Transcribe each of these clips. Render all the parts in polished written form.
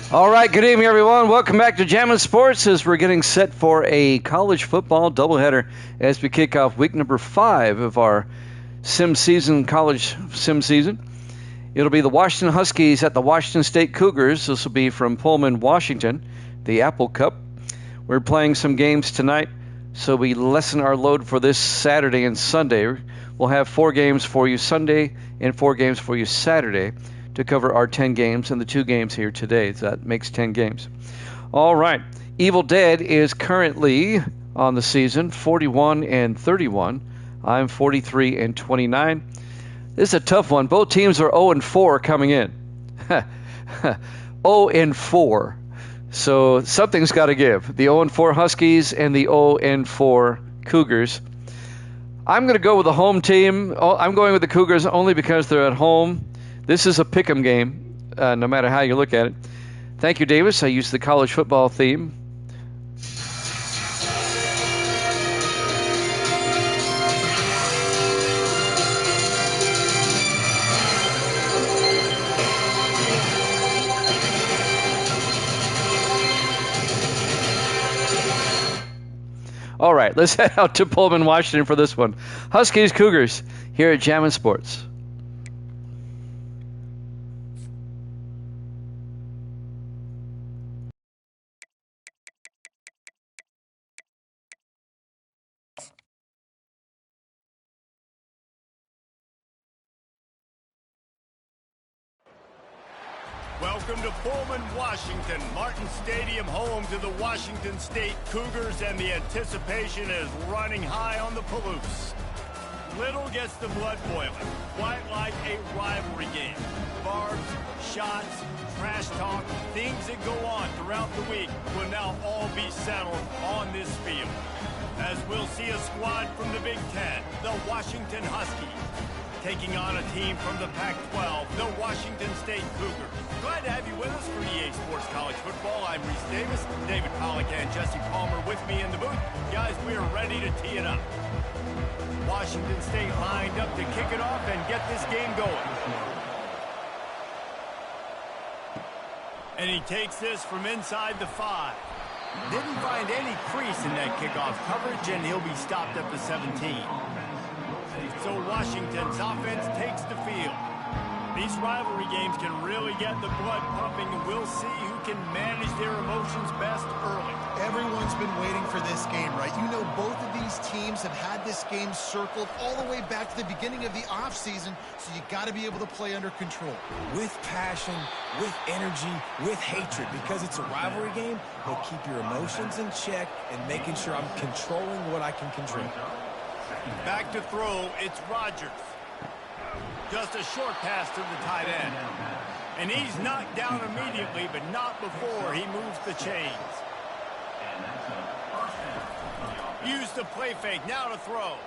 All right, good evening, everyone. Welcome back to Jammin' Sports as we're getting set for a college football doubleheader as we kick off week number 5 of our college sim season. It'll be the Washington Huskies at the Washington State Cougars. This will be from Pullman, Washington, the Apple Cup. We're playing some games tonight, so we lessen our load for this Saturday and Sunday. We'll have 4 games for you Sunday and 4 games for you Saturday to cover our 10 games and the 2 games here today. So that makes 10 games. All right. Evil Dead is currently on the season, 41-31. I'm 43-29. This is a tough one. Both teams are 0-4 coming in. 0-4. So something's got to give. The 0-4 Huskies and the 0-4 Cougars. I'm going to go with the home team. I'm going with the Cougars only because they're at home. This is a pick'em game, no matter how you look at it. Thank you, Davis. I used the college football theme. All right, let's head out to Pullman, Washington for this one. Huskies, Cougars, here at Jammin' Sports. Welcome to Pullman, Washington. Martin Stadium, home to the Washington State Cougars, and the anticipation is running high on the Palouse. Little gets the blood boiling, quite like a rivalry game. Barbs, shots, trash talk, things that go on throughout the week will now all be settled on this field. As we'll see a squad from the Big Ten, the Washington Huskies, taking on a team from the Pac-12, the Washington State Cougars. Glad to have you with us for EA Sports College Football. I'm Reese Davis, David Pollack, and Jesse Palmer with me in the booth. Guys, we are ready to tee it up. Washington State lined up to kick it off and get this game going. And he takes this from inside the 5. Didn't find any crease in that kickoff coverage, and he'll be stopped at the 17. So Washington's offense takes the field. These rivalry games can really get the blood pumping, and we'll see who can manage their emotions best early. Everyone's been waiting for this game, right? You know, both of these teams have had this game circled all the way back to the beginning of the offseason, so you got to be able to play under control. With passion, with energy, with hatred, because it's a rivalry game, but keep your emotions in check and making sure I'm controlling what I can control. Back to throw, it's Rodgers. Just a short pass to the tight end. And he's knocked down immediately, but not before he moves the chains. Use the play fake, now to throw.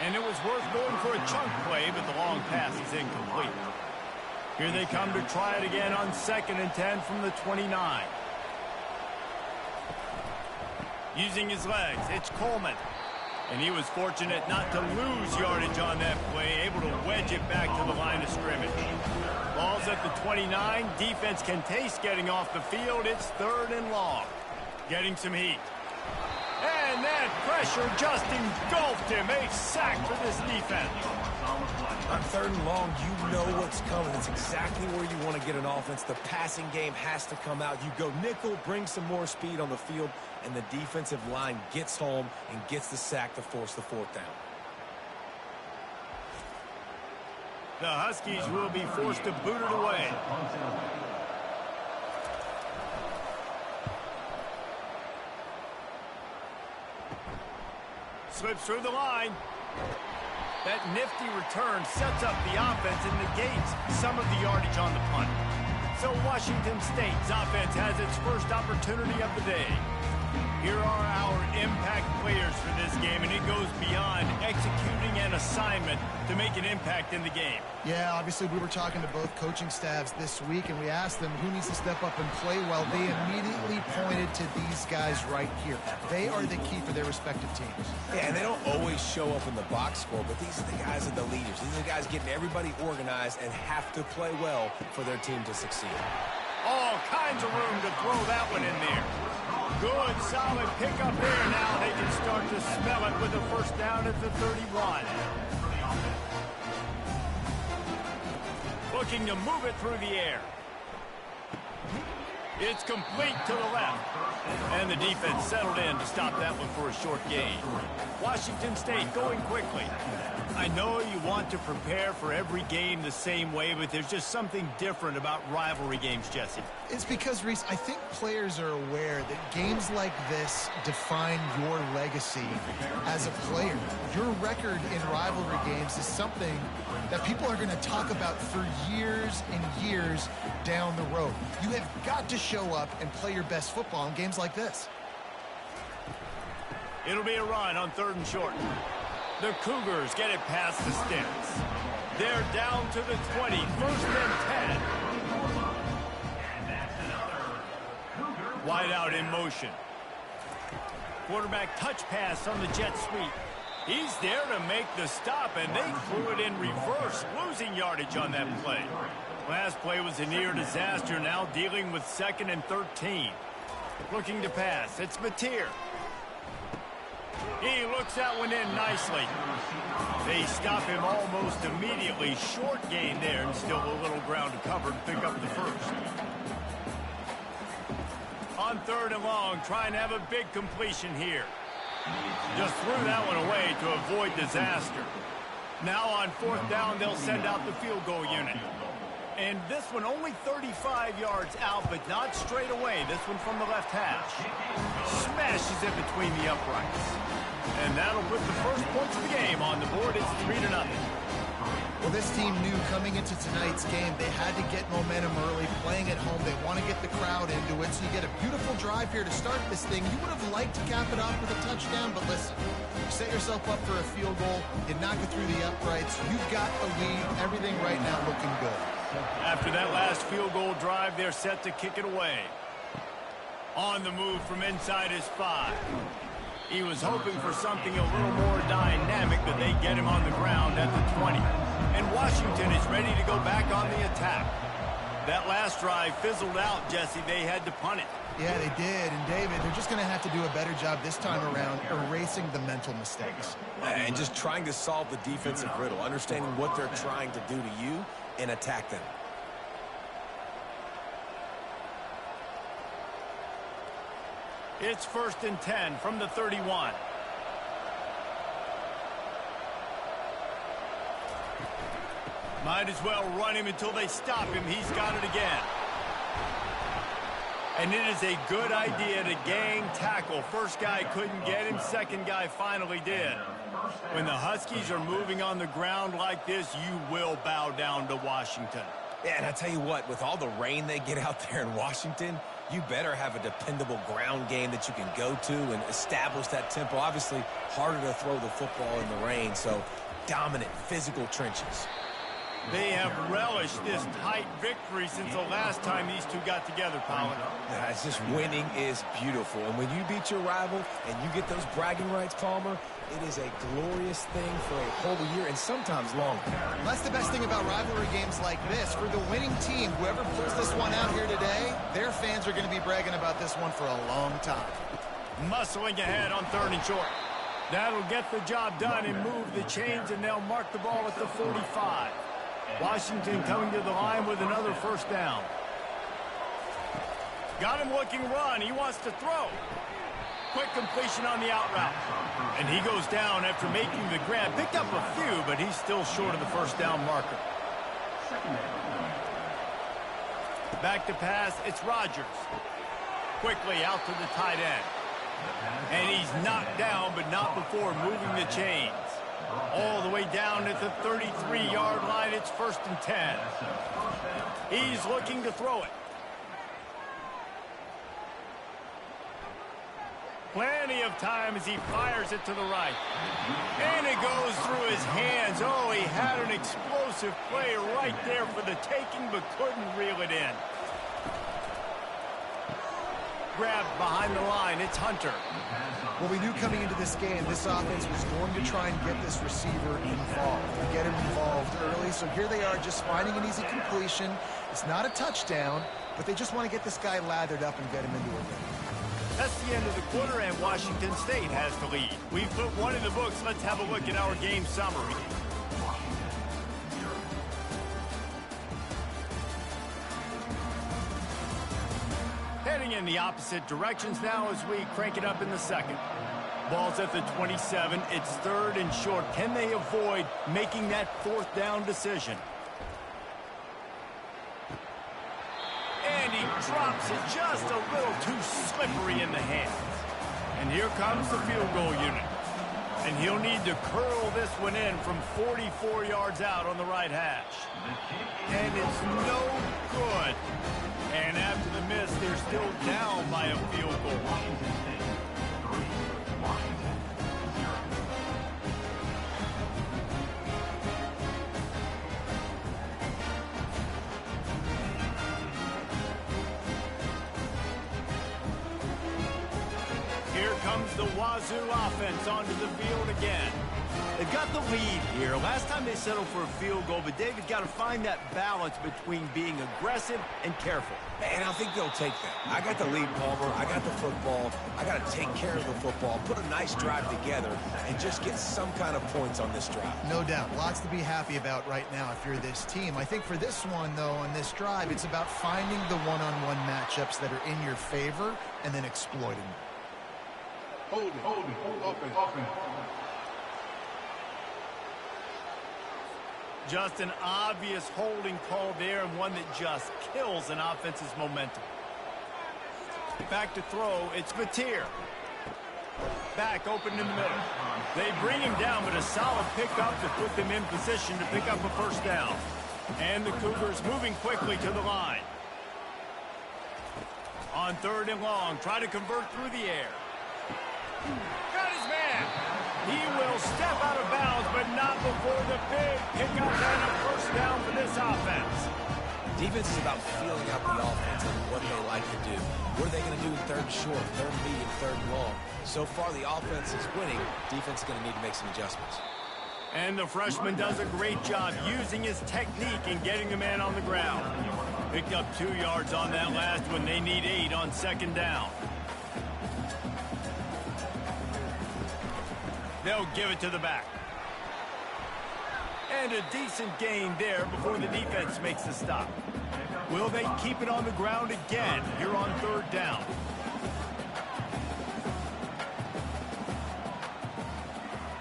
And it was worth going for a chunk play, but the long pass is incomplete. Here they come to try it again on 2nd and 10 from the 29. Using his legs, it's Coleman. And he was fortunate not to lose yardage on that play, able to wedge it back to the line of scrimmage. Ball's at the 29. Defense can taste getting off the field. It's 3rd and long. Getting some heat. And that pressure just engulfed him. A sack for this defense. On 3rd and long, you know what's coming. It's exactly where you want to get an offense. The passing game has to come out. You go nickel, bring some more speed on the field, and the defensive line gets home and gets the sack to force the 4th down. The Huskies will be forced to boot it away. Slips through the line. That nifty return sets up the offense and negates some of the yardage on the punt. So Washington State's offense has its first opportunity of the day. Here are our impact players for this game, and it goes beyond executing an assignment to make an impact in the game. Yeah, obviously we were talking to both coaching staffs this week, and we asked them who needs to step up and play well. They immediately pointed to these guys right here. They are the key for their respective teams. Yeah, and they don't always show up in the box score, but these are the guys that are the leaders. These are the guys getting everybody organized and have to play well for their team to succeed. All kinds of room to throw that one in there. Good, solid pickup there. Now they can start to smell it with a first down at the 31. Looking to move it through the air. It's complete to the left. And the defense settled in to stop that one for a short gain. Washington State going quickly. I know you want to prepare for every game the same way, but there's just something different about rivalry games, Jesse. It's because, Reese, I think players are aware that games like this define your legacy as a player. Your record in rivalry games is something that people are going to talk about for years and years down the road. You have got to show up and play your best football in games like this. It'll be a run on 3rd and short. The Cougars get it past the sticks. They're down to the 20, 1st and 10. Wide out in motion. Quarterback touch pass on the jet sweep. He's there to make the stop, and they threw it in reverse, losing yardage on that play. Last play was a near disaster, now dealing with 2nd and 13. Looking to pass, it's Mateer. He looks that one in nicely. They stop him almost immediately. Short gain there, and still a little ground to cover to pick up the first. On 3rd and long, trying to have a big completion here. Just threw that one away to avoid disaster. Now on 4th down, they'll send out the field goal unit. And this one only 35 yards out, but not straight away. This one from the left hash. Smashes it between the uprights. And that'll put the first points of the game on the board. It's 3-0. Well, this team knew coming into tonight's game they had to get momentum early, playing at home. They want to get the crowd into it, so you get a beautiful drive here to start this thing. You would have liked to cap it off with a touchdown, but listen, you set yourself up for a field goal, you knock it through the uprights, you've got a lead, everything right now looking good. After that last field goal drive, they're set to kick it away. On the move from inside his 5. He was hoping for something a little more dynamic, but they get him on the ground at the 20. And Washington is ready to go back on the attack. That last drive fizzled out, Jesse. They had to punt it. Yeah, they did. And, David, they're just going to have to do a better job this time around erasing the mental mistakes. And just trying to solve the defensive riddle, understanding what they're trying to do to you and attack them. It's 1st and 10 from the 31. Might as well run him until they stop him. He's got it again. And it is a good idea to gang tackle. First guy couldn't get him. Second guy finally did. When the Huskies are moving on the ground like this, you will bow down to Washington. Yeah, and I tell you what, with all the rain they get out there in Washington, you better have a dependable ground game that you can go to and establish that tempo. Obviously, harder to throw the football in the rain, so dominant physical trenches. They have relished this tight victory since the last time these two got together, Colin. Yeah, it's just winning is beautiful. And when you beat your rival and you get those bragging rights, Palmer, it is a glorious thing for a whole year and sometimes longer. That's the best thing about rivalry games like this. For the winning team, whoever pulls this one out here today, their fans are going to be bragging about this one for a long time. Muscling ahead on 3rd and short. That'll get the job done and move the chains, and they'll mark the ball at the 45. Washington coming to the line with another first down. Got him looking run. He wants to throw. Quick completion on the out route. And he goes down after making the grab. Picked up a few, but he's still short of the first down marker. Back to pass. It's Rodgers. Quickly out to the tight end. And he's knocked down, but not before moving the chains. All the way down at the 33-yard line. It's 1st and 10. He's looking to throw it. Plenty of time as he fires it to the right. And it goes through his hands. Oh, he had an explosive play right there for the taking, but couldn't reel it in. grab behind the line. It's Hunter. Well, we knew coming into this game, this offense was going to try and get this receiver involved, and get him involved early. So here they are just finding an easy completion. It's not a touchdown, but they just want to get this guy lathered up and get him into a game. That's the end of the quarter, and Washington State has the lead. We've put one in the books. Let's have a look at our game summary. Heading in the opposite directions now as we crank it up in the second. Ball's at the 27. It's third and short. Can they avoid making that fourth down decision? And he drops it just a little too slippery in the hands. And here comes the field goal unit. And he'll need to curl this one in from 44 yards out on the right hash. And it's no good. And after the miss, they're still down by a field goal. Here comes the Wazoo offense onto the field again. They've got the lead here. Last time they settled for a field goal, but David got to find that balance between being aggressive and careful. And I think they'll take that. I got the lead, Palmer. I got the football. I got to take care of the football, put a nice drive together, and just get some kind of points on this drive. No doubt. Lots to be happy about right now if you're this team. I think for this one, though, on this drive, it's about finding the one-on-one matchups that are in your favor and then exploiting them. Hold open. Just an obvious holding call there, and one that just kills an offense's momentum. Back to throw, it's Mateer. Back open in the middle. They bring him down, but a solid pickup to put them in position to pick up a first down. And the Cougars moving quickly to the line. On third and long, try to convert through the air. Got his man. He will step out of bounds, but not before the big pickup and a first down for this offense. Defense is about feeling out the offense and what they like to do. What are they going to do in third and short, third and medium, third and long? So far, the offense is winning. Defense is going to need to make some adjustments. And the freshman does a great job using his technique and getting the man on the ground. Picked up 2 yards on that last one. They need 8 on second down. They'll give it to the back. And a decent gain there before the defense makes the stop. Will they keep it on the ground again here on third down?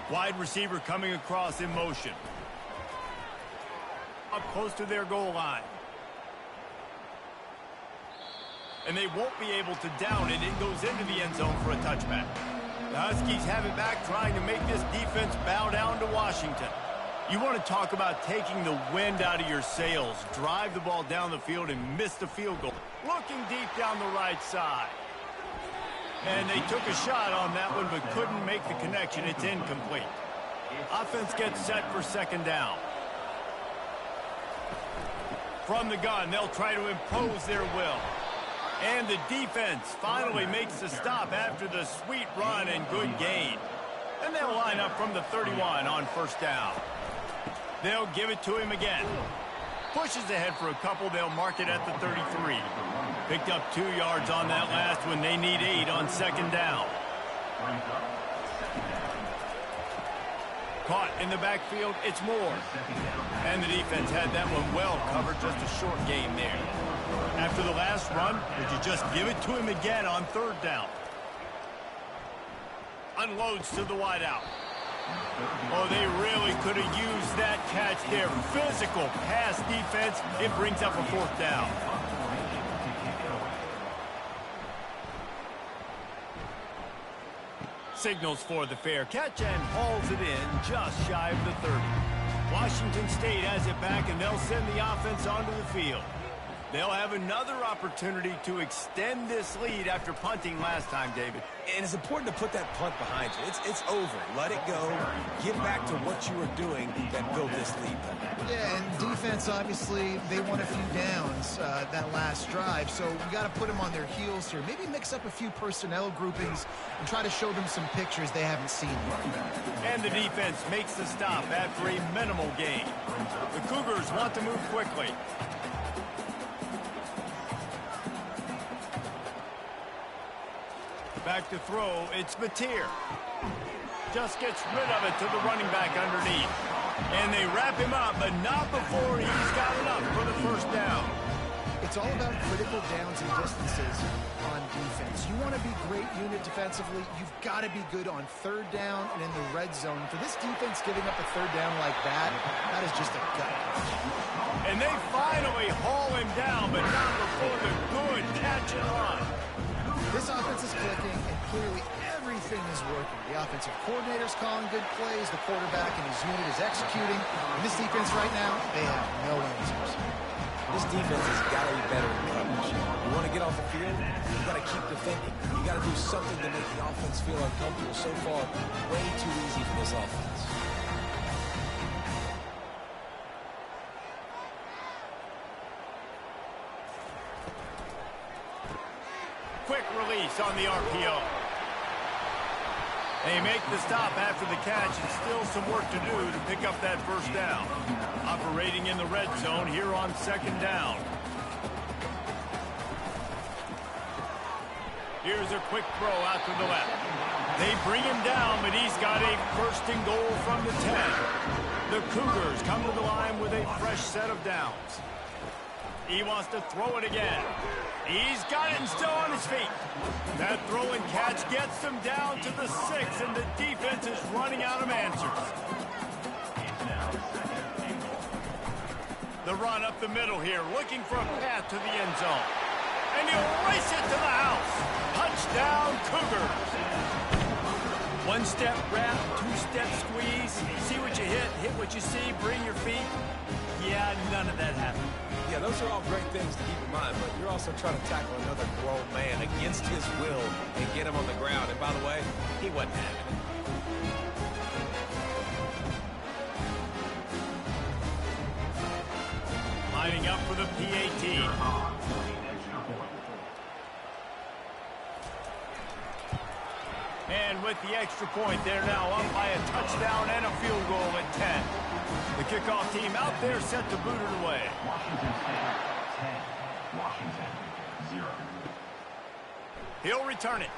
Wide receiver coming across in motion. Up close to their goal line. And they won't be able to down it. It goes into the end zone for a touchback. The Huskies have it back, trying to make this defense bow down to Washington. You want to talk about taking the wind out of your sails. Drive the ball down the field and miss the field goal. Looking deep down the right side. And they took a shot on that one, but couldn't make the connection. It's incomplete. Offense gets set for second down. From the gun, they'll try to impose their will. And the defense finally makes the stop after the sweet run and good gain. And they'll line up from the 31 on first down. They'll give it to him again. Pushes ahead for a couple. They'll mark it at the 33. Picked up 2 yards on that last one. They need 8 on second down. Caught in the backfield. It's Moore. And the defense had that one well covered. Just a short gain there. After the last run, would you just give it to him again on third down? Unloads to the wideout. Oh, they really could have used that catch there. Physical pass defense. It brings up a fourth down. Signals for the fair catch and hauls it in just shy of the 30. Washington State has it back, and they'll send the offense onto the field. They'll have another opportunity to extend this lead after punting last time, David. And it's important to put that punt behind you. It's over. Let it go. Get back to what you were doing that built this lead. Yeah, and defense, obviously, they won a few downs that last drive, so we got to put them on their heels here. Maybe mix up a few personnel groupings and try to show them some pictures they haven't seen yet. And the defense makes the stop after a minimal gain. The Cougars want to move quickly. Back to throw, it's Mateer. Just gets rid of it to the running back underneath. And they wrap him up, but not before he's got enough for the first down. It's all about critical downs and distances on defense. You want to be great unit defensively, you've got to be good on third down and in the red zone. For this defense giving up a third down like that, that is just a gut punch. And they finally haul him down, but not before the good catch and run. This offense is clicking, and clearly everything is working. The offensive coordinator's calling good plays, the quarterback and his unit is executing, and this defense right now, they have no answers. This defense has got to be better in coverage. You want to get off the field, you got to keep defending. You got to do something to make the offense feel uncomfortable. So far, way too easy for this offense. Quick release on the RPO. They make the stop after the catch, and still some work to do to pick up that first down. Operating in the red zone here on second down. Here's a quick throw out to the left. They bring him down, but he's got a first and goal from the 10. The Cougars come to the line with a fresh set of downs. He wants to throw it again. He's got it and still on his feet. That throw and catch gets them down to the 6, and the defense is running out of answers. The run up the middle here, looking for a path to the end zone. And he'll race it to the house. Touchdown, Cougars. One-step wrap, two-step squeeze. See what you hit what you see, bring your feet. Yeah, none of that happened. Yeah, those are all great things to keep in mind, but you're also trying to tackle another grown man against his will and get him on the ground. And by the way, he wasn't having it. Lining up for the PAT. And with the extra point, they're now up by a touchdown and a field goal at 10. The kickoff team out there set to boot it away. Washington 10, Washington 0. He'll return it.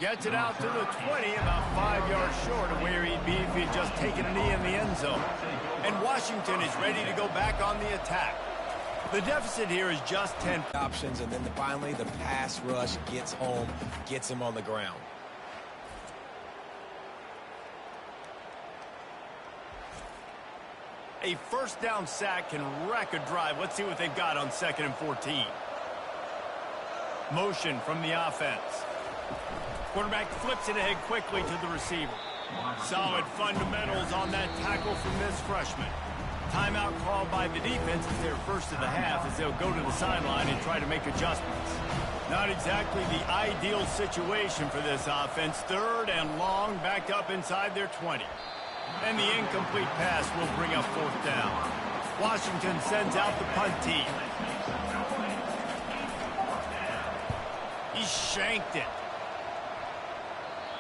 Gets it out to the 20, about 5 yards short of where he'd be if he'd just taken a knee in the end zone. And Washington is ready to go back on the attack. The deficit here is just 10 options, and then finally the pass rush gets home, gets him on the ground. A first down sack can wreck a drive. Let's see what they've got on 2nd and 14. Motion from the offense. Quarterback flips it ahead quickly to the receiver. Solid fundamentals on that tackle from this freshman. Timeout called by the defense as their first of the half, as they'll go to the sideline and try to make adjustments. Not exactly the ideal situation for this offense. 3rd and long, backed up inside their 20. And the incomplete pass will bring up 4th down. Washington sends out the punt team. He shanked it.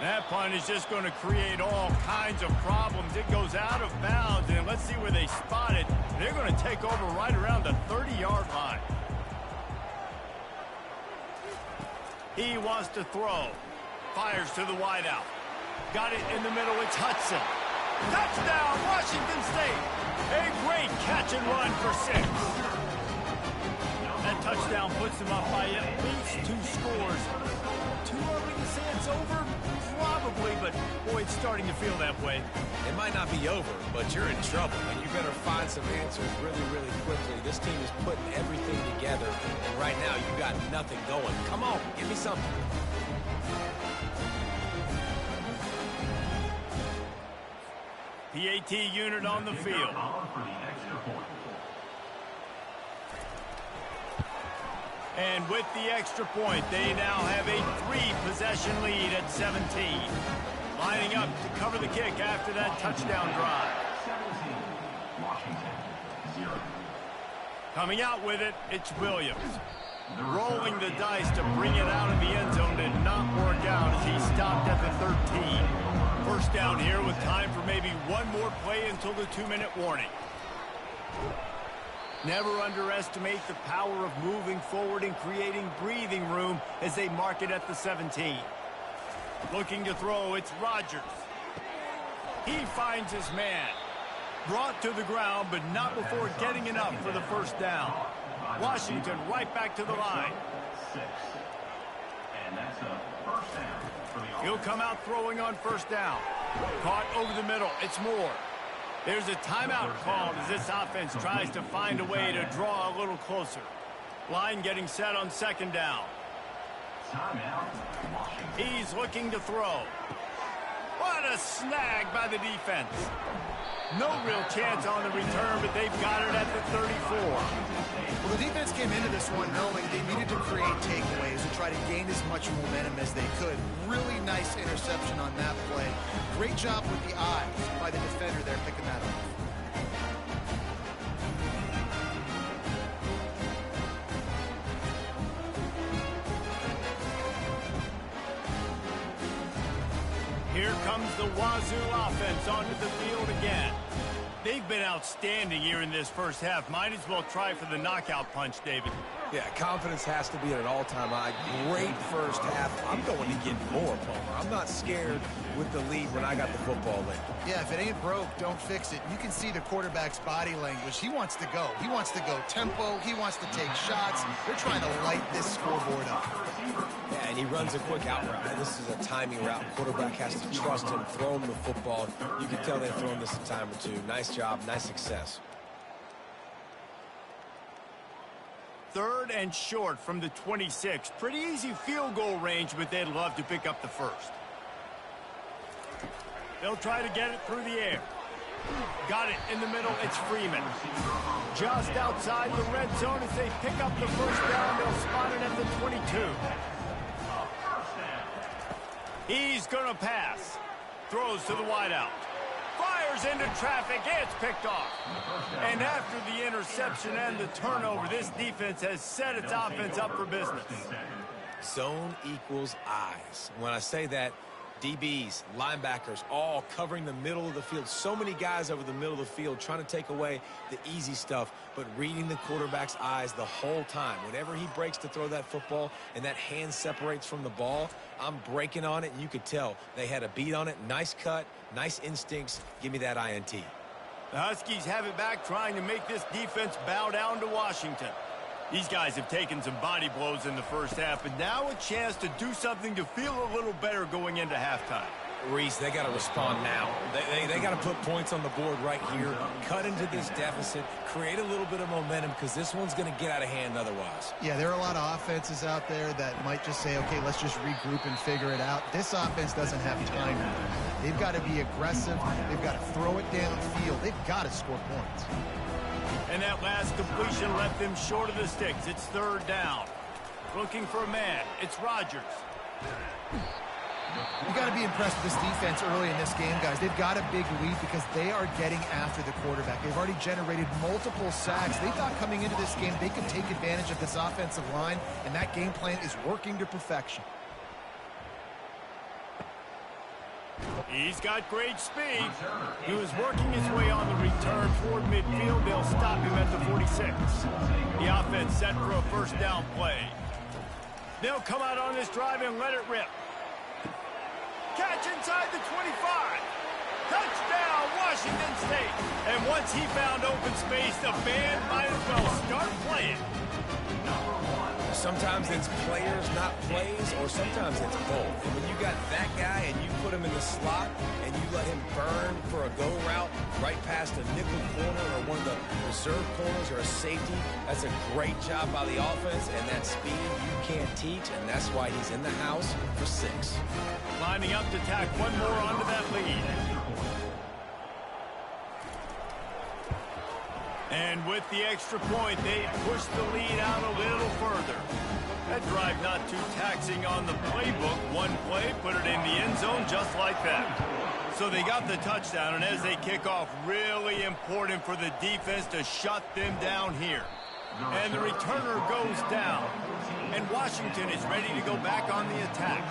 That punt is just going to create all kinds of problems. It goes out of bounds, and let's see where they spot it. They're going to take over right around the 30-yard line. He wants to throw. Fires to the wideout. Got it in the middle. It's Hudson. Touchdown, Washington State. A great catch and run for 6. That touchdown puts them up by at least 2 scores. Too early to say it's over? Probably, but boy, it's starting to feel that way. It might not be over, but you're in trouble, and you better find some answers really, really quickly. This team is putting everything together, and right now you got nothing going. Come on, give me something. PAT unit on the field. And with the extra point, they now have a 3-possession lead at 17. Lining up to cover the kick after that touchdown drive. 17, Washington, 0. Coming out with it, it's Williams. Rolling the dice to bring it out of the end zone did not work out as he stopped at the 13. First down here with time for maybe one more play until the 2-minute warning. Never underestimate the power of moving forward and creating breathing room as they mark it at the 17. Looking to throw, it's Rodgers. He finds his man. Brought to the ground, but not before getting enough for the first down. Washington right back to the line. 6. And that's a first down for the offense. He'll come out throwing on first down. Caught over the middle. It's Moore. There's a timeout called as this offense tries to find a way to draw a little closer. Line getting set on second down. Timeout, Washington. He's looking to throw. What a snag by the defense. No real chance on the return, but they've got it at the 34. Well, the defense came into this one knowing they needed to create takeaways and try to gain as much momentum as they could. Really nice interception on that play. Great job with the eyes by the defender there picking that up. Here comes the Wazoo offense onto the field again. They've been outstanding here in this first half. Might as well try for the knockout punch, David. Yeah, confidence has to be at an all-time high. Great first half. I'm going to get more, Palmer. I'm not scared with the lead when I got the football late. Yeah, if it ain't broke, don't fix it. You can see the quarterback's body language. He wants to go. He wants to go tempo. He wants to take shots. They're trying to light this scoreboard up. Yeah, and he runs a quick out route. This is a timing route. Quarterback has to trust him, throw him the football. You can tell they've thrown this a time or two. Nice job, nice success. 3rd and short from the 26. Pretty easy field goal range, but they'd love to pick up the first. They'll try to get it through the air. Got it in the middle. It's Freeman. Just outside the red zone as they pick up the first down. They'll spot it at the 22. He's going to pass. Throws to the wideout. Fires into traffic. It's picked off. And after the interception and the turnover, this defense has set its offense up for business. Zone equals eyes. When I say that, DBs, linebackers, all covering the middle of the field. So many guys over the middle of the field trying to take away the easy stuff, but reading the quarterback's eyes the whole time. Whenever he breaks to throw that football and that hand separates from the ball, I'm breaking on it, and you could tell they had a beat on it. Nice cut, nice instincts. Give me that INT. The Huskies have it back, trying to make this defense bow down to Washington. These guys have taken some body blows in the first half, but now a chance to do something to feel a little better going into halftime. Reese, they got to respond now. They got to put points on the board right here, cut into this deficit, create a little bit of momentum, because this one's going to get out of hand otherwise. Yeah, there are a lot of offenses out there that might just say, okay, let's just regroup and figure it out. This offense doesn't have time. They've got to be aggressive. They've got to throw it downfield. They've got to score points. And that last completion left them short of the sticks. It's 3rd down. Looking for a man. It's Rodgers. You got to be impressed with this defense early in this game, guys. They've got a big lead because they are getting after the quarterback. They've already generated multiple sacks. They thought coming into this game they could take advantage of this offensive line, and that game plan is working to perfection. He's got great speed. He was working his way on the return toward midfield. They'll stop him at the 46. The offense set for a first down play. They'll come out on this drive and let it rip. Catch inside the 25. Touchdown, Washington State. And once he found open space, the band might as well start playing. Sometimes it's players, not plays, or sometimes it's both. And when you got that guy and you put him in the slot and you let him burn for a go route right past a nickel corner or one of the reserve corners or a safety, that's a great job by the offense, and that speed you can't teach, and that's why he's in the house for 6. Lining up to tack one more onto that lead. And with the extra point, they push the lead out a little further. That drive not too taxing on the playbook. One play, put it in the end zone just like that. So they got the touchdown, and as they kick off, really important for the defense to shut them down here. And the returner goes down. And Washington is ready to go back on the attack.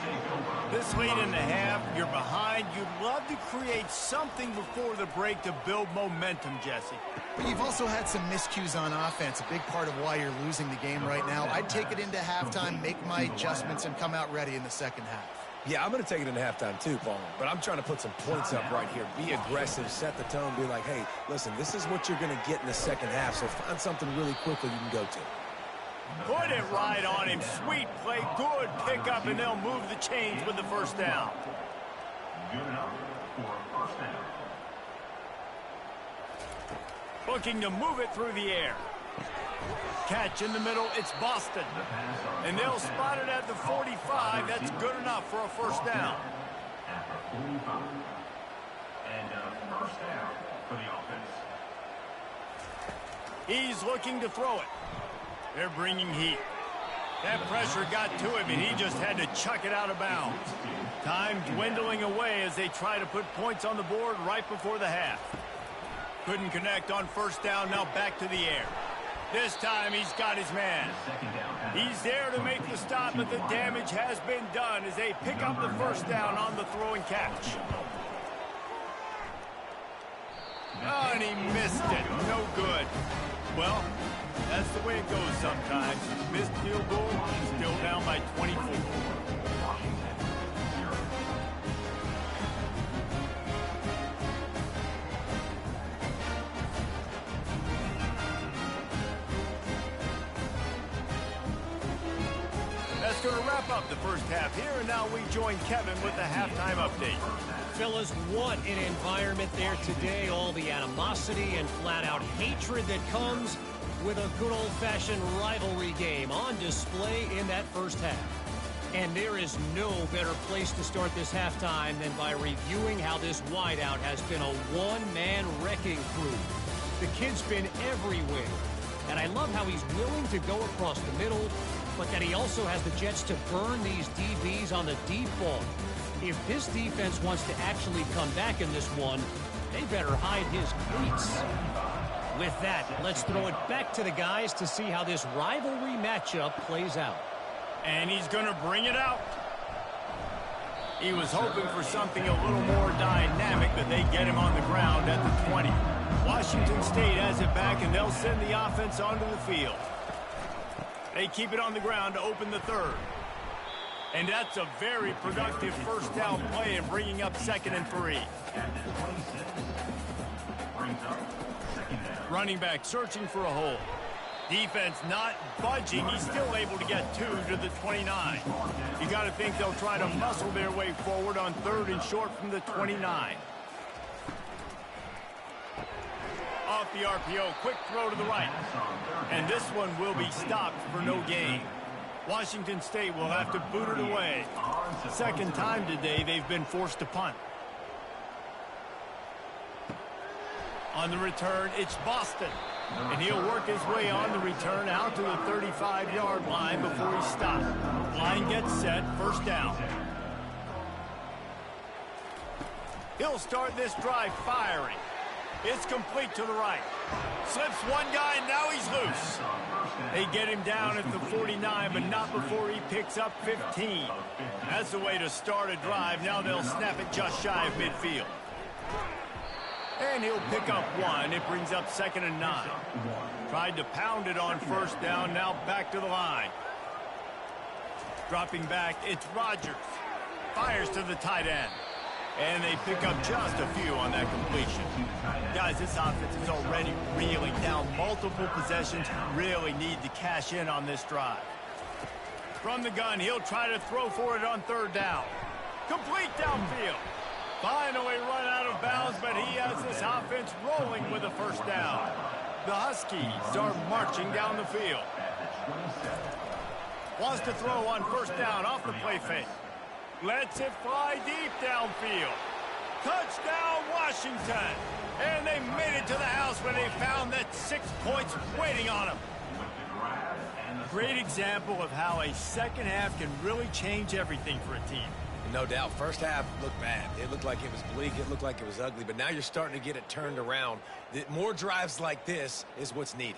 This late in the half, you're behind. You'd love to create something before the break to build momentum, Jesse. But you've also had some miscues on offense, a big part of why you're losing the game right now. I'd take it into halftime, make my adjustments, and come out ready in the second half. Yeah, I'm going to take it into halftime too, Paul. But I'm trying to put some points up right here. Be aggressive, set the tone, be like, hey, listen, this is what you're going to get in the second half, so find something really quickly you can go to. Put it right on him. Sweet play, good pickup, and they'll move the chains with the first down. Good enough for a first down. Looking to move it through the air. Catch in the middle, it's Boston. And they'll spot it at the 45. That's good enough for a first down. At the 45. And a first down for the offense. He's looking to throw it. They're bringing heat. That pressure got to him, and he just had to chuck it out of bounds. Time dwindling away as they try to put points on the board right before the half. Couldn't connect on first down, now back to the air. This time he's got his man. He's there to make the stop, but the damage has been done as they pick up the first down on the throw and catch. Oh, and he missed it. No good. Well, that's the way it goes sometimes. Missed field goal, still down by 24. That's going to wrap up the first half here, and now we join Kevin with the halftime update. Fellas, what an environment there today. All the animosity and flat-out hatred that comes with a good old-fashioned rivalry game on display in that first half. And there is no better place to start this halftime than by reviewing how this wideout has been a one-man wrecking crew. The kid's been everywhere, and I love how he's willing to go across the middle, but that he also has the jets to burn these DBs on the deep ball. If this defense wants to actually come back in this one, they better hide his cleats. With that, let's throw it back to the guys to see how this rivalry matchup plays out. And he's going to bring it out. He was hoping for something a little more dynamic, but they get him on the ground at the 20. Washington State has it back, and they'll send the offense onto the field. They keep it on the ground to open the third. And that's a very productive first down play and bringing up 2nd and 3. Running back searching for a hole. Defense not budging. He's still able to get 2 to the 29. You got to think they'll try to muscle their way forward on 3rd and short from the 29. Off the RPO, quick throw to the right. And this one will be stopped for no gain. Washington State will have to boot it away. Second time today they've been forced to punt. On the return, it's Boston. And he'll work his way on the return out to the 35-yard line before he stops. Line gets set, first down. He'll start this drive firing. It's complete to the right. Slips one guy, and now he's loose. They get him down at the 49, but not before he picks up 15. That's the way to start a drive. Now they'll snap it just shy of midfield. And he'll pick up 1. It brings up 2nd and 9. Tried to pound it on first down, now back to the line. Dropping back, it's Rodgers. Fires to the tight end. And they pick up just a few on that completion. Guys, this offense is already really down multiple possessions. Really need to cash in on this drive. From the gun, he'll try to throw for it on 3rd down. Complete downfield. Finally run out of bounds, but he has this offense rolling with a first down. The Huskies are marching down the field. Wants to throw on first down off the play fake. Lets it fly deep downfield. Touchdown, Washington! And they made it to the house when they found that 6 points waiting on them. Great example of how a second half can really change everything for a team. No doubt, first half looked bad. It looked like it was bleak. It looked like it was ugly. But now you're starting to get it turned around. More drives like this is what's needed.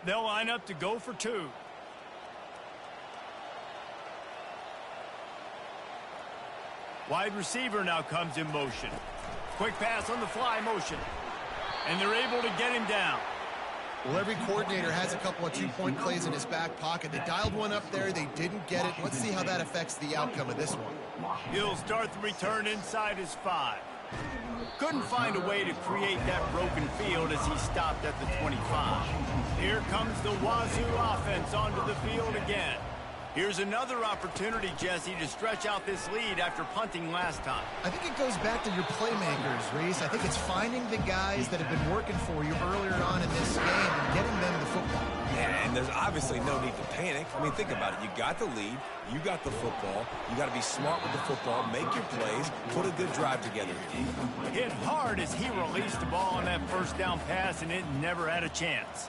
They'll line up to go for 2. Wide receiver now comes in motion. Quick pass on the fly motion. And they're able to get him down. Well, every coordinator has a couple of two-point plays in his back pocket. They dialed one up there. They didn't get it. Let's see how that affects the outcome of this one. He'll start the return inside his 5. Couldn't find a way to create that broken field as he stopped at the 25. Here comes the Wazoo offense onto the field again. Here's another opportunity, Jesse, to stretch out this lead after punting last time. I think it goes back to your playmakers, Reese. I think it's finding the guys that have been working for you earlier on in this game and getting them the football. Yeah, and there's obviously no need to panic. I mean, think about it. You got the lead. You got the football. You got to be smart with the football, make your plays, put a good drive together. Hit hard as he released the ball on that first down pass, and it never had a chance.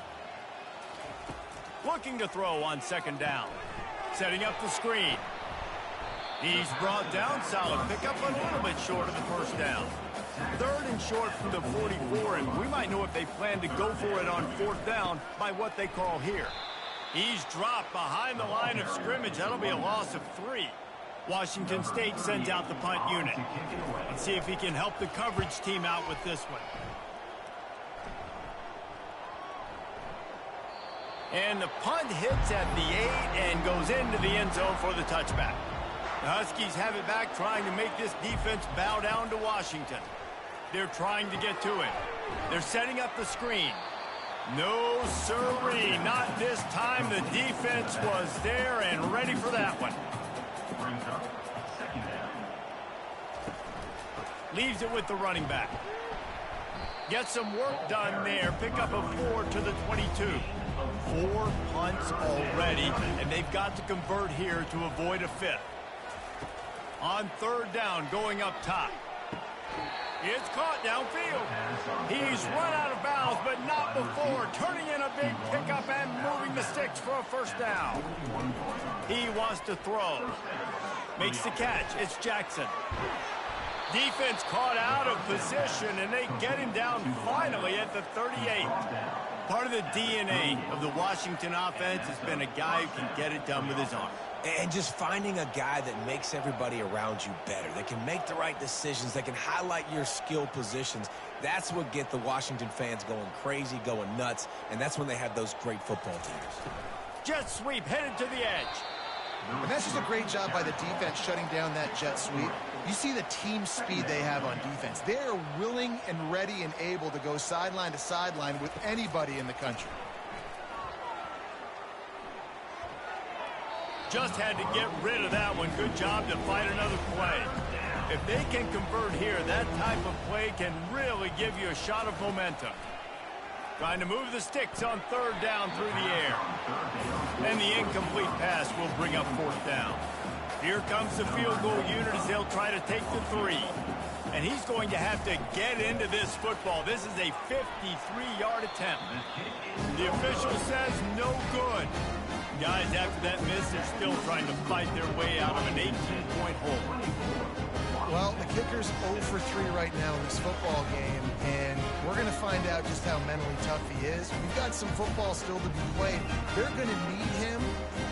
Looking to throw on second down. Setting up the screen. He's brought down, solid pickup, but a little bit short of the first down. 3rd and short from the 44, and we might know if they plan to go for it on 4th down by what they call here. He's dropped behind the line of scrimmage. That'll be a loss of 3. Washington State sends out the punt unit. Let's see if he can help the coverage team out with this one. And the punt hits at the 8 and goes into the end zone for the touchback. The Huskies have it back, trying to make this defense bow down to Washington. They're trying to get to it. They're setting up the screen. No sirree, not this time. The defense was there and ready for that one. Leaves it with the running back. Gets some work done there. Pick up a 4 to the 22. 4 punts already, and they've got to convert here to avoid a 5th. On 3rd down, going up top. It's caught downfield. He's run out of bounds, but not before. Turning in a big pickup and moving the sticks for a first down. He wants to throw. Makes the catch. It's Jackson. Defense caught out of position, and they get him down finally at the 38. Part of the DNA of the Washington offense has been a guy who can get it done with his arm. And just finding a guy that makes everybody around you better, that can make the right decisions, that can highlight your skill positions. That's what gets the Washington fans going crazy, going nuts, and that's when they have those great football teams. Jet sweep headed to the edge. And that's just a great job by the defense shutting down that jet sweep. You see the team speed they have on defense. They are willing and ready and able to go sideline to sideline with anybody in the country. Just had to get rid of that one. Good job to fight another play. If they can convert here, that type of play can really give you a shot of momentum. Trying to move the sticks on 3rd down through the air. And the incomplete pass will bring up 4th down. Here comes the field goal unit as they'll try to take the 3. And he's going to have to get into this football. This is a 53-yard attempt. The official says no good. Guys, after that miss, they're still trying to fight their way out of an 18-point hole. Well, the kicker's 0 for 3 right now in this football game, and we're going to find out just how mentally tough he is. We've got some football still to be played. They're going to need him,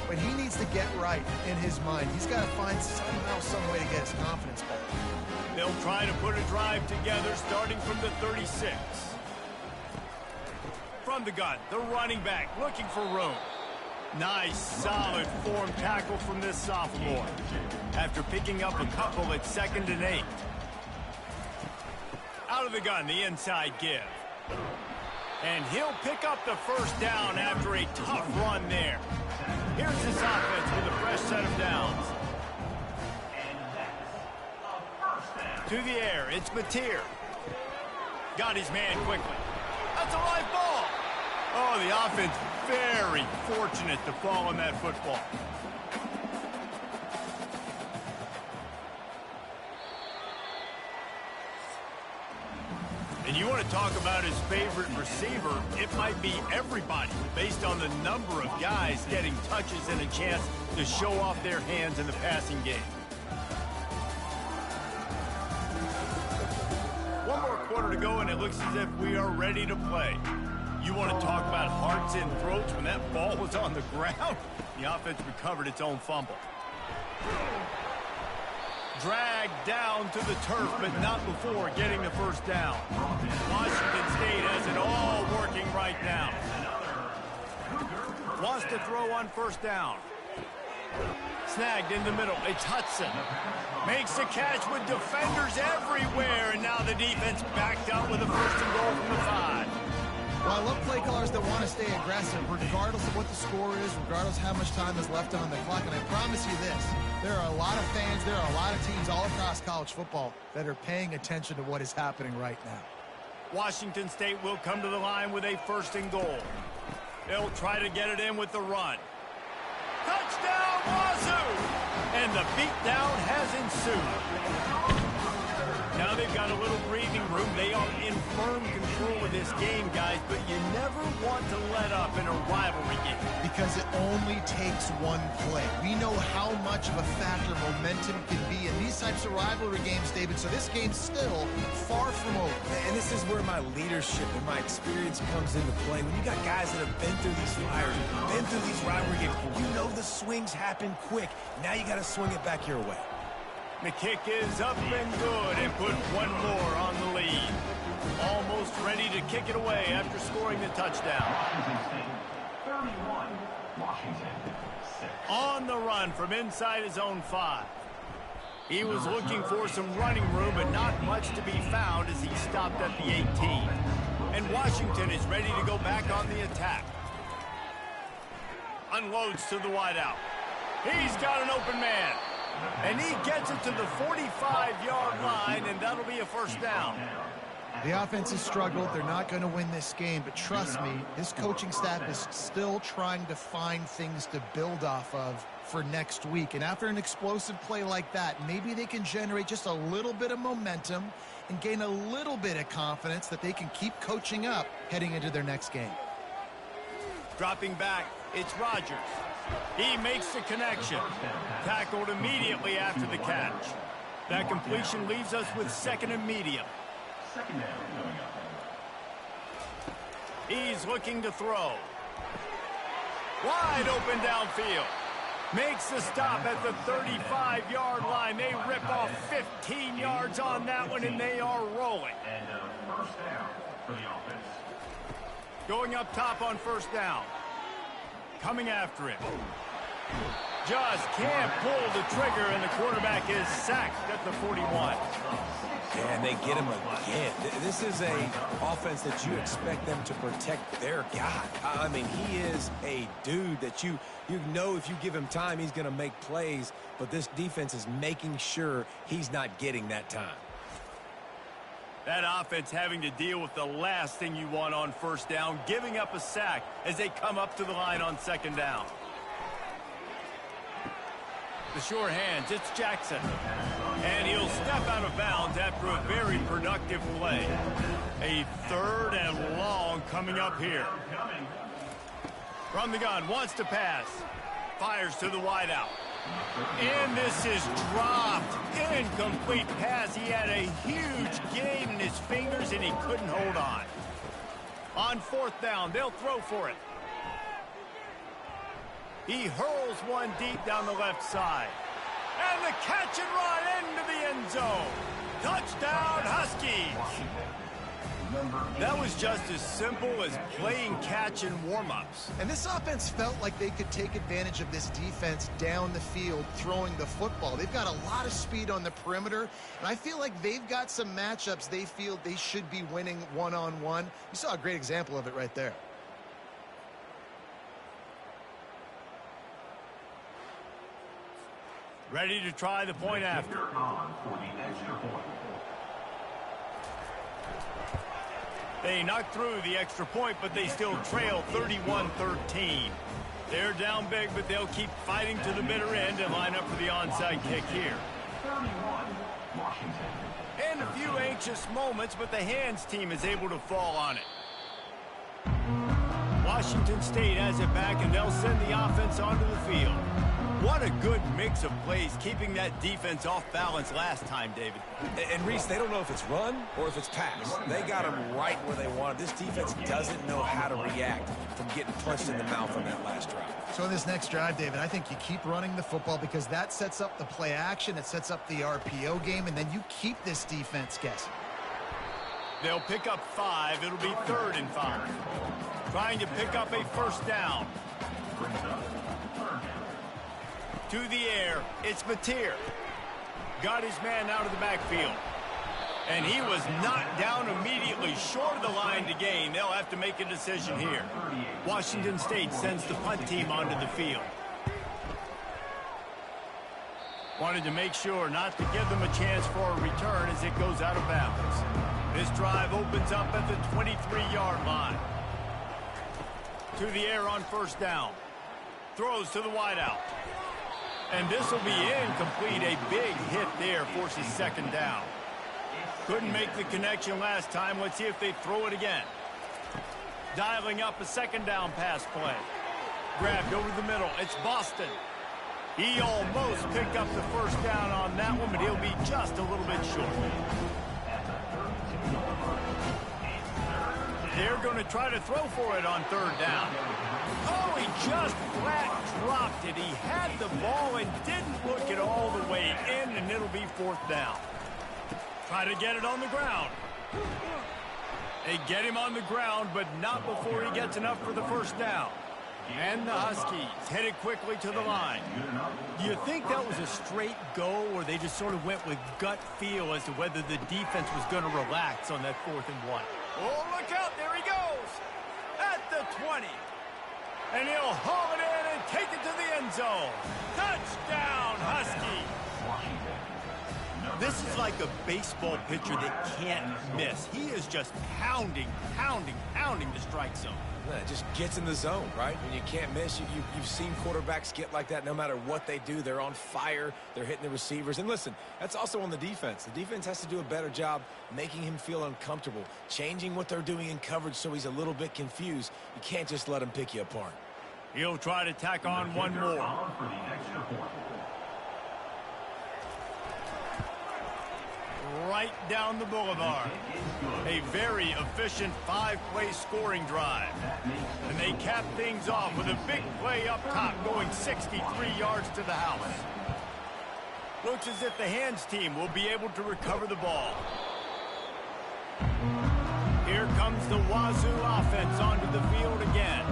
but he needs to get right in his mind. He's got to find somehow, some way to get his confidence back. They'll try to put a drive together starting from the 36. From the gun, the running back looking for room. Nice, solid form tackle from this sophomore. After picking up a couple at 2nd and 8. Out of the gun, the inside give. And he'll pick up the first down after a tough run there. Here's his offense with a fresh set of downs. To the air, it's Mateer. Got his man quickly. That's a live ball. Oh, the offense very fortunate to fall on that football. And you want to talk about his favorite receiver, it might be everybody, based on the number of guys getting touches and a chance to show off their hands in the passing game. One more quarter to go, and it looks as if we are ready to play. You want to talk about hearts and throats when that ball was on the ground? The offense recovered its own fumble. Dragged down to the turf, but not before getting the first down. Washington State has it all working right now. Wants to throw on first down. Snagged in the middle. It's Hudson. Makes the catch with defenders everywhere, and now the defense backed up with a first and goal from the 5. Well, I love play callers that want to stay aggressive, regardless of what the score is, regardless of how much time is left on the clock. And I promise you this, there are a lot of fans, there are a lot of teams all across college football that are paying attention to what is happening right now. Washington State will come to the line with a first and goal. They'll try to get it in with the run. Touchdown, Wazoo! And the beatdown has ensued. Now they've got a little breathing room. They are in firm control of this game, guys, but you never want to let up in a rivalry game. Because it only takes one play. We know how much of a factor momentum can be in these types of rivalry games, David, so this game's still far from over. And this is where my leadership and my experience comes into play. When you got guys that have been through these fires, been through these rivalry games, you know the swings happen quick. Now you got to swing it back your way. The kick is up and good, and put one more on the lead. Almost ready to kick it away after scoring the touchdown. Washington State 31, Washington 6. On the run from inside his own 5. He was looking for some running room, but not much to be found as he stopped at the 18. And Washington is ready to go back on the attack. Unloads to the wideout. He's got an open man. And he gets it to the 45-yard line, and that'll be a first down. The offense has struggled. They're not going to win this game, but trust me, this coaching staff is still trying to find things to build off of for next week. And after an explosive play like that, maybe they can generate just a little bit of momentum and gain a little bit of confidence that they can keep coaching up heading into their next game. Dropping back, it's Rodgers. He makes the connection. Tackled immediately after the catch. That completion leaves us with second and medium. Second down coming up. He's looking to throw. Wide open downfield. Makes the stop at the 35-yard line. They rip off 15 yards on that one, and they are rolling. And first down for the offense. Going up top on first down. Coming after him. Just can't pull the trigger, and the quarterback is sacked at the 41. And they get him again. This is a offense that you expect them to protect their guy. I mean, he is a dude that you know if you give him time, he's going to make plays. But this defense is making sure he's not getting that time. That offense having to deal with the last thing you want on first down, giving up a sack as they come up to the line on second down. The sure hands, it's Jackson. And he'll step out of bounds after a very productive play. A third and long coming up here. From the gun, wants to pass. Fires to the wideout. And this is dropped. Incomplete pass. He had a huge gain in his fingers, and he couldn't hold on. On fourth down, they'll throw for it. He hurls one deep down the left side. And the catch and run into the end zone. Touchdown, Huskies. That was just as simple as playing catch in warm-ups. And this offense felt like they could take advantage of this defense down the field throwing the football. They've got a lot of speed on the perimeter, and I feel like they've got some matchups they feel they should be winning one-on-one. You saw a great example of it right there. Ready to try the point after. On for the extra point. They knocked through the extra point, but they still trail 31-13. They're down big, but they'll keep fighting to the bitter end and line up for the onside kick here. Washington. And a few anxious moments, but the hands team is able to fall on it. Washington State has it back, and they'll send the offense onto the field. What a good mix of plays, keeping that defense off balance last time, David. And Reese, they don't know if it's run or if it's pass. They got them right where they want it. This defense doesn't know how to react from getting punched in the mouth on that last drive. So in this next drive, David, I think you keep running the football because that sets up the play action, it sets up the RPO game, and then you keep this defense guessing. They'll pick up 5. It'll be 3rd and 5. Trying to pick up a first down. To the air, it's Mateer. Got his man out of the backfield. And he was knocked down immediately short of the line to gain. They'll have to make a decision here. Washington State sends the punt team onto the field. Wanted to make sure not to give them a chance for a return as it goes out of bounds. This drive opens up at the 23-yard line. To the air on first down. Throws to the wideout. And this will be incomplete. A big hit there forces second down. Couldn't make the connection last time. Let's see if they throw it again. Dialing up a second down pass play. Grabbed over the middle. It's Boston. He almost picked up the first down on that one, but he'll be just a little bit short. They're going to try to throw for it on third down. Oh, he just flat dropped it. He had the ball and didn't look it all the way in, and it'll be 4th down. Try to get it on the ground. They get him on the ground, but not before he gets enough for the first down. And the Huskies headed quickly to the line. Do you think that was a straight go, or they just sort of went with gut feel as to whether the defense was going to relax on that 4th and 1? Oh, look out. There he goes. At the 20. And he'll haul it in and take it to the end zone. Touchdown, Huskies. This is like a baseball pitcher that can't miss. He is just pounding the strike zone. It just gets in the zone, right? When you can't miss, you've seen quarterbacks get like that no matter what they do. They're on fire. They're hitting the receivers. And listen, that's also on the defense. The defense has to do a better job making him feel uncomfortable, changing what they're doing in coverage so he's a little bit confused. You can't just let him pick you apart. He'll try to tack on one more. Right down the boulevard. A very efficient 5-play scoring drive. And they cap things off with a big play up top going 63 yards to the house. Looks as if the hands team will be able to recover the ball. Here comes the Wazoo offense onto the field again.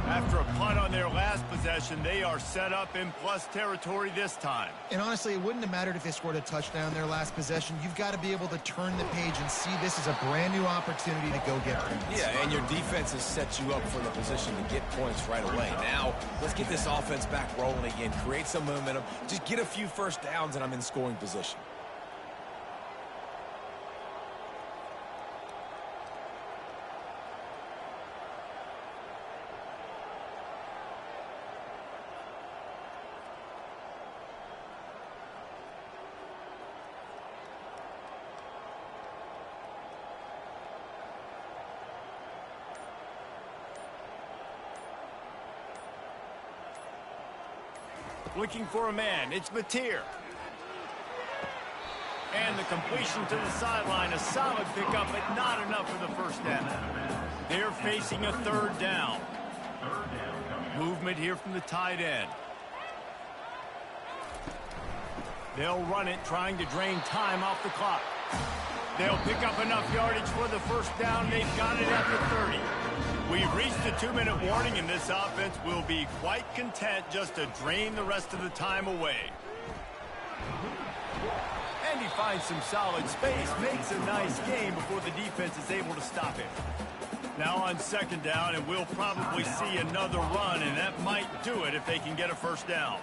After a punt on their last possession, they are set up in plus territory this time. And honestly, it wouldn't have mattered if they scored a touchdown their last possession. You've got to be able to turn the page and see this as a brand new opportunity to go get points. Yeah, and your defense has set you up for the position to get points right away. Now, let's get this offense back rolling again, create some momentum, just get a few first downs, and I'm in scoring position. Looking for a man. It's Mateer. And the completion to the sideline. A solid pickup, but not enough for the first down. They're facing a third down. Movement here from the tight end. They'll run it, trying to drain time off the clock. They'll pick up enough yardage for the first down. They've got it at the 30. We've reached the 2-minute warning, and this offense will be quite content just to drain the rest of the time away. And he finds some solid space, makes a nice game before the defense is able to stop him. Now on second down, and we'll probably see another run, and that might do it if they can get a first down.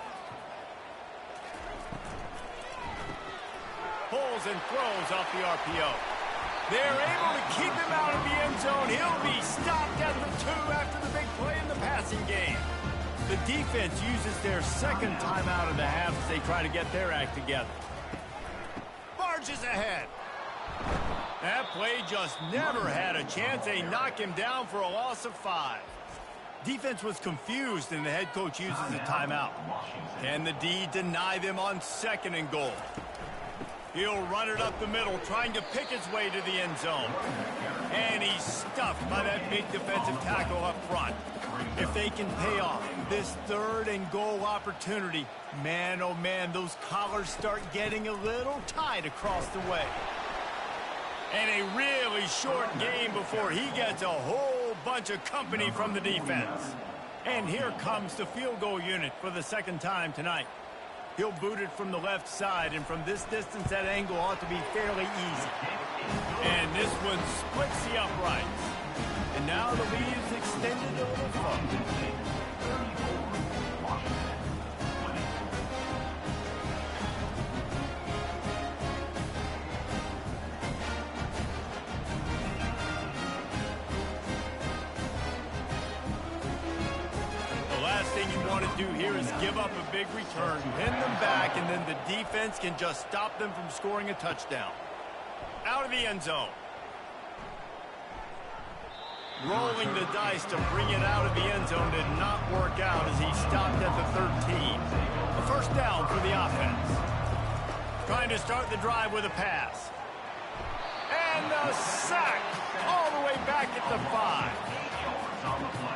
Pulls and throws off the RPO. They're able to keep him out of the end zone. He'll be stopped at the 2 after the big play in the passing game. The defense uses their second timeout of the half as they try to get their act together. inches ahead. That play just never had a chance. They knock him down for a loss of 5. Defense was confused, and the head coach uses a timeout. Can the D deny them on 2nd and goal? He'll run it up the middle, trying to pick his way to the end zone. And he's stuffed by that big defensive tackle up front. If they can pay off this 3rd and goal opportunity, man, oh man, those collars start getting a little tight across the way. And a really short game before he gets a whole bunch of company from the defense. And here comes the field goal unit for the 2nd time tonight. He'll boot it from the left side, and from this distance, that angle ought to be fairly easy. And this one splits the uprights. And now the lead is extended a little further. Thing you want to do here is give up a big return, pin them back, and then the defense can just stop them from scoring a touchdown. Out of the end zone. Rolling the dice to bring it out of the end zone did not work out as he stopped at the 13. A 1st down for the offense. Trying to start the drive with a pass. And a sack all the way back at the 5.